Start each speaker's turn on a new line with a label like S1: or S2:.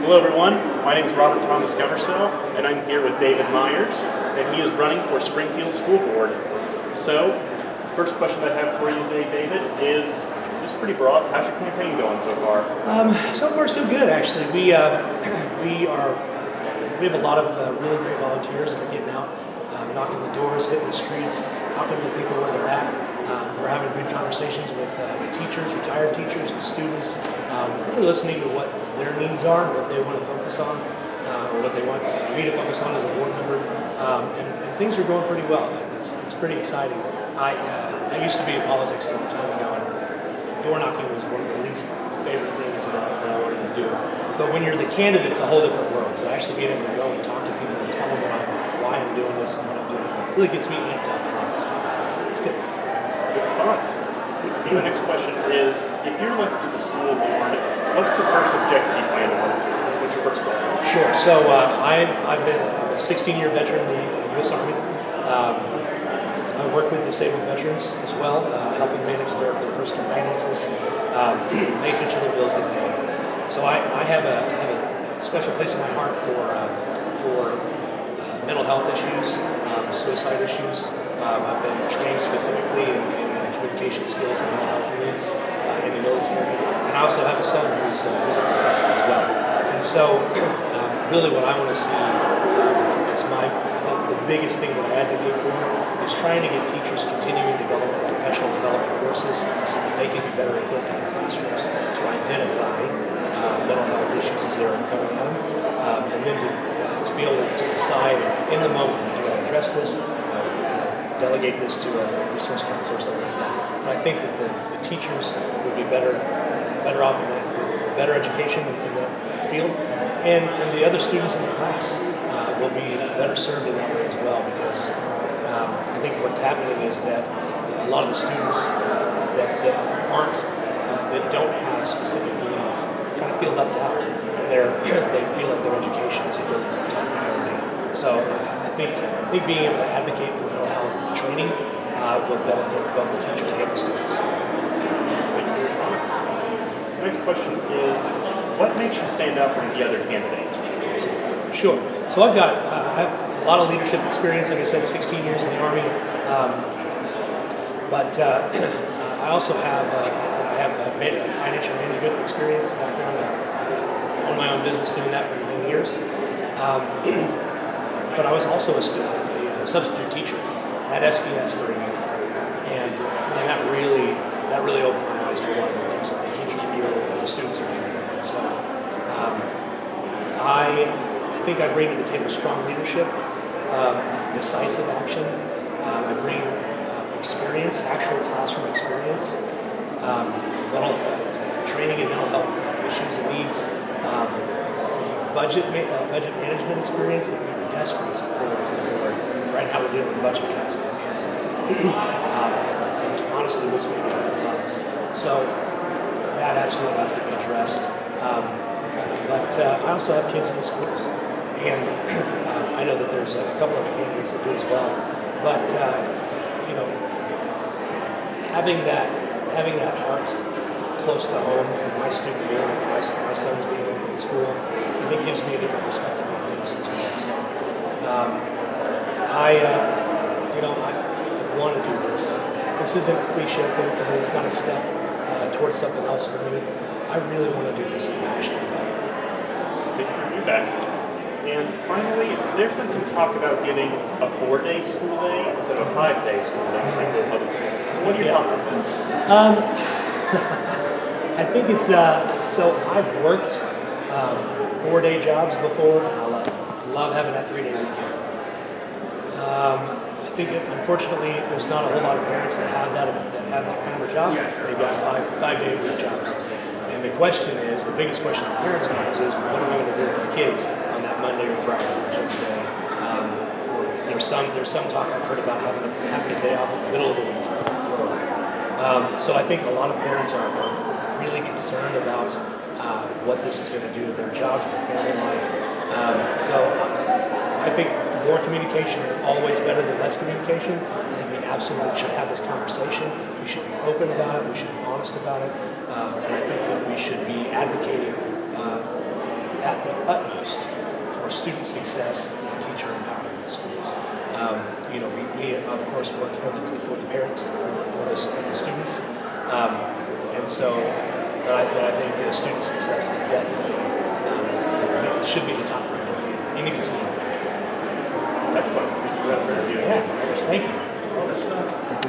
S1: Hello everyone, my name is Robert Thomas Gumersell, and I'm here with David Myers, and he is running for Springfield School Board. So, first question I have for you today, David, is just pretty broad. How's your campaign going so far?
S2: So far so good, actually. We have a lot of really great volunteers that are getting out, knocking the doors, hitting the streets, talking to the people where they're at. We're having good conversations with teachers, retired teachers, with students, really listening to what their needs are, what they want to focus on, or what they want me to focus on as a board member. And things are going pretty well. It's pretty exciting. I used to be in politics a long time ago, and door knocking was one of the least favorite things that I wanted to do. But when you're the candidate, it's a whole different world. So actually being able to go and talk to people and tell them why I'm doing this and what I'm doing really gets me amped up. It's good.
S1: Good response. The next question is, if you're elected to the school board, what's the first objective you plan to work towards? What's your first goal?
S2: Sure. So I've been a 16-year veteran in the U.S. Army. I work with disabled veterans as well, helping manage their personal finances, making sure their bills get paid. So I have a special place in my heart for mental health issues, suicide issues. I've been trained specifically in communication skills and mental health needs in the military, and I also have a son who's on the spectrum as well. And so, really, what I want to see as the biggest thing that I advocate for is trying to get teachers continuing development, professional development courses, so that they can be better equipped in their classrooms to identify mental health issues as they're coming at them, and then to be able to decide in the moment, do I address this? Delegate this to a resource counselor or something like that. But I think that the teachers would be better off with better education in that field, and the other students in the class will be better served in that way as well, because I think what's happening is that a lot of the students that don't have specific needs kind of feel left out, and they feel like their education is a really top priority. So I think being able to advocate for mental health training will benefit both the teachers and the students.
S1: Thank you for your response. The next question is, what makes you stand out from the other candidates?
S2: Sure. So I have a lot of leadership experience. Like I said, 16 years in the Army. But I also have financial management experience, background. I own my own business, doing that for 9 years. But I was also a substitute teacher at SPS for a year, and man, that really opened my eyes to a lot of the things that the teachers are dealing with and the students are dealing with. And so I think I bring to the table strong leadership, decisive action. I bring experience, actual classroom experience, training in mental health issues and needs, budget management experience that we are desperate for on the board. Right now we're dealing with budget cuts and honestly mismanagement of funds. So that absolutely needs to be addressed. But I also have kids in the schools, and I know that there's a couple of candidates that do as well. But having that heart close to home, my student being, my son's being in school, I think gives me a different perspective on things as well. So I want to do this. This isn't a cliche thing for me. It's not a step towards something else for me. I really want to do this. I'm passionate about it.
S1: Thank you for your feedback. And finally, there's been some talk about giving a 4-day school day instead of a 5-day school day in Springfield Public Schools. What are your thoughts on this?
S2: I think it's so I've worked 4-day jobs before, and I love having that 3-day weekend. I think unfortunately there's not a whole lot of parents that have that kind of a job. They've got 5-day week jobs. And the question is, the biggest question on parents' minds is, what am I going to do with my kids on that Monday or Friday, whichever day? There's some talk I've heard about having a day off in the middle of the week. So I think a lot of parents are really concerned about what this is going to do to their job, to their family life. So I think more communication is always better than less communication. I think we absolutely should have this conversation. We should be open about it. We should be honest about it. And I think that we should be advocating at the utmost for student success and teacher empowerment in the schools. We of course work for the parents, for the students, and so, but I think student success is definitely should be the top priority. And you can see it.
S1: Excellent. That's very beautiful.
S2: Yeah, thank you.